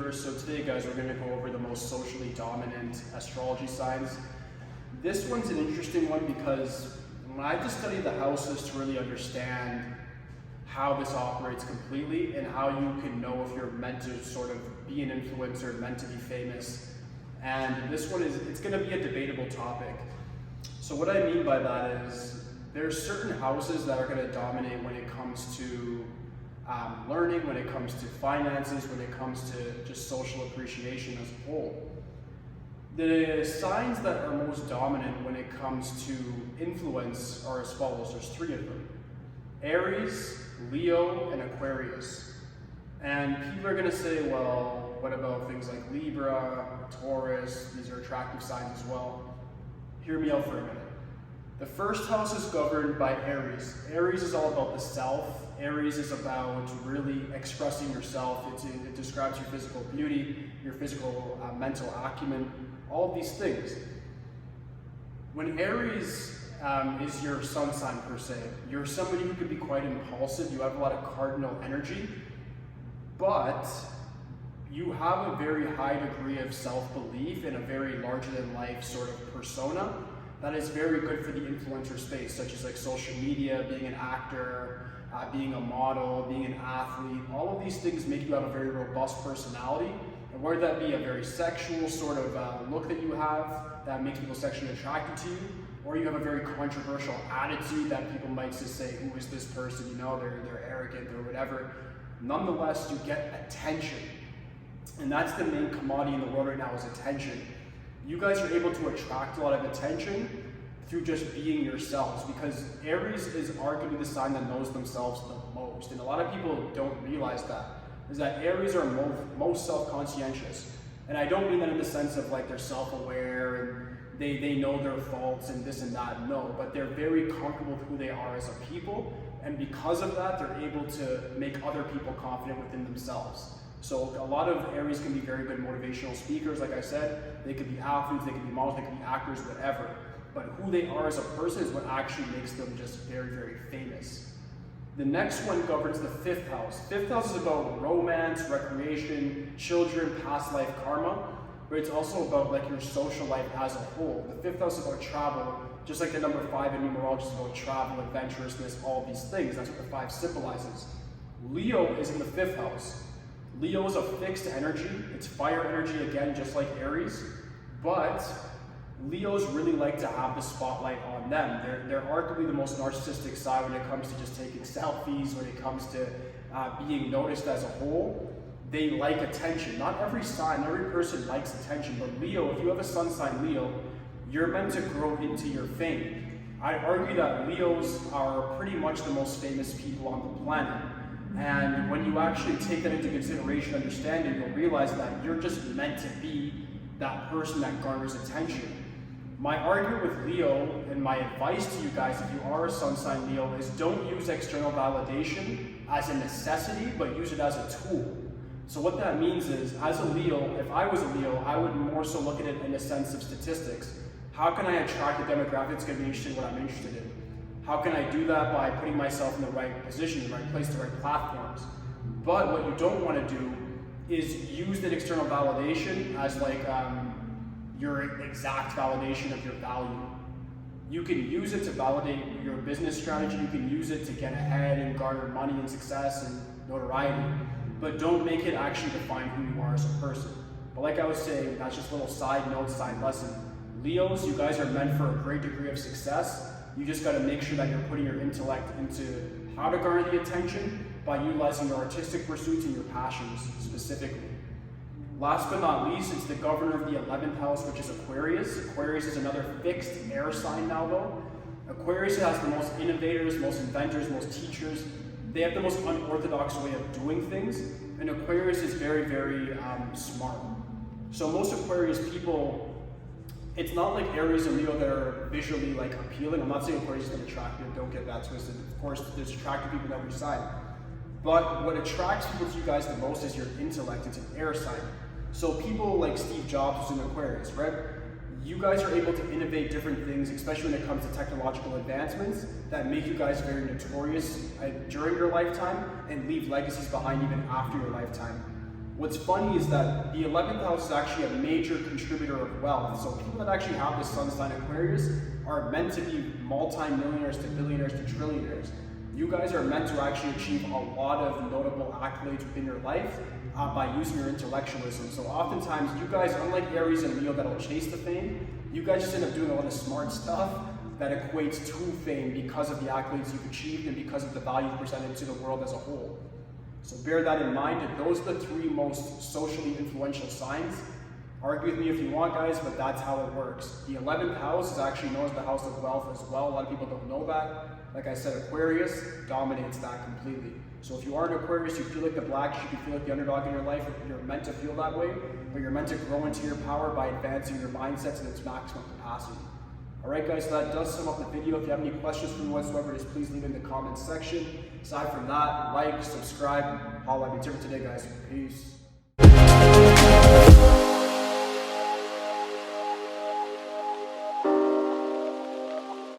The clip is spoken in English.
ShemUniverse. So today, guys, we're going to go over the most socially dominant astrology signs. This one's an interesting one because when I just studied the houses to really understand how this operates completely and how you can know if you're meant to sort of be an influencer, meant to be famous. And this one it's going to be a debatable topic. So what I mean by that is there's certain houses that are going to dominate when it comes to learning, when it comes to finances, when it comes to just social appreciation as a whole. The signs that are most dominant when it comes to influence are as follows. There's three of them: Aries, Leo, and Aquarius. And people are going to say, well, what about things like Libra, Taurus? These are attractive signs as well. Hear me out for a minute. The first house is governed by Aries. Aries is all about the self. Aries is about really expressing yourself. It describes your physical beauty, your physical mental acumen, all of these things. When Aries is your sun sign per se, you're somebody who can be quite impulsive. You have a lot of cardinal energy, but you have a very high degree of self-belief and a very larger-than-life sort of persona that is very good for the influencer space, such as like social media, being an actor, being a model, being an athlete. All of these things make you have a very robust personality, and whether that be a very sexual sort of look that you have that makes people sexually attracted to you, or you have a very controversial attitude that people might just say, who is this person, you know, they're arrogant or whatever. Nonetheless, you get attention. And that's the main commodity in the world right now, is attention. You guys are able to attract a lot of attention through just being yourselves, because Aries is arguably the sign that knows themselves the most. And a lot of people don't realize that, is that Aries are most self-conscientious. And I don't mean that in the sense of like they're self-aware and they know their faults and this and that, no, but they're very comfortable with who they are as a people. And because of that, they're able to make other people confident within themselves. So a lot of Aries can be very good motivational speakers, like I said. They could be athletes, they could be models, they could be actors, whatever. But who they are as a person is what actually makes them just very, very famous. The next one governs the fifth house. Fifth house is about romance, recreation, children, past life karma, but it's also about like your social life as a whole. The fifth house is about travel, just like the number 5 in numerology is about travel, adventurousness, all these things. That's what the 5 symbolizes. Leo is in the fifth house. Leo is a fixed energy. It's fire energy again, just like Aries, but Leos really like to have the spotlight on them. They're arguably the most narcissistic side when it comes to just taking selfies, when it comes to being noticed as a whole. They like attention. Not every sign, every person likes attention, but Leo, if you have a sun sign Leo, you're meant to grow into your fame. I argue that Leos are pretty much the most famous people on the planet. And when you actually take that into consideration, understanding, you'll realize that you're just meant to be that person that garners attention. My argument with Leo, and my advice to you guys, if you are a sun sign Leo, is don't use external validation as a necessity, but use it as a tool. So what that means is, as a Leo, if I was a Leo, I would more so look at it in a sense of statistics. How can I attract a demographic that's going to be interested in what I'm interested in? How can I do that? By putting myself in the right position, the right place, the right platforms. But what you don't want to do is use that external validation as like your exact validation of your value. You can use it to validate your business strategy. You can use it to get ahead and garner money and success and notoriety. But don't make it actually define who you are as a person. But like I was saying, that's just a little side note, side lesson. Leos, you guys are meant for a great degree of success. You just got to make sure that you're putting your intellect into how to garner the attention by utilizing your artistic pursuits and your passions specifically. Last but not least, it's the governor of the 11th house, which is Aquarius. Aquarius is another fixed air sign now though. Aquarius has the most innovators, most inventors, most teachers. They have the most unorthodox way of doing things. And Aquarius is very, very smart. So most Aquarius people, it's not like Aries and Leo that are visually like appealing. I'm not saying Aquarius is attractive, don't get that twisted. Of course, there's attractive people in every sign. But what attracts people to you guys the most is your intellect. It's an air sign. So people like Steve Jobs who's in Aquarius, right? You guys are able to innovate different things, especially when it comes to technological advancements, that make you guys very notorious during your lifetime and leave legacies behind even after your lifetime. What's funny is that the 11th house is actually a major contributor of wealth. So people that actually have the sun sign Aquarius are meant to be multi-millionaires to billionaires to trillionaires. You guys are meant to actually achieve a lot of notable accolades within your life by using your intellectualism. So oftentimes you guys, unlike Aries and Leo that'll chase the fame, you guys just end up doing a lot of smart stuff that equates to fame because of the accolades you've achieved and because of the value presented to the world as a whole. So bear that in mind. Those are the 3 most socially influential signs. Argue with me if you want, guys, but that's how it works. The 11th house is actually known as the house of wealth as well. A lot of people don't know that. Like I said, Aquarius dominates that completely. So if you are an Aquarius, you feel like the black sheep, you feel like the underdog in your life, you're meant to feel that way, but you're meant to grow into your power by advancing your mindset to its maximum capacity. Alright guys, so that does sum up the video. If you have any questions for me whatsoever, just please leave in the comments section. Aside from that, like, subscribe, holla at me. It's it for today, guys. Peace.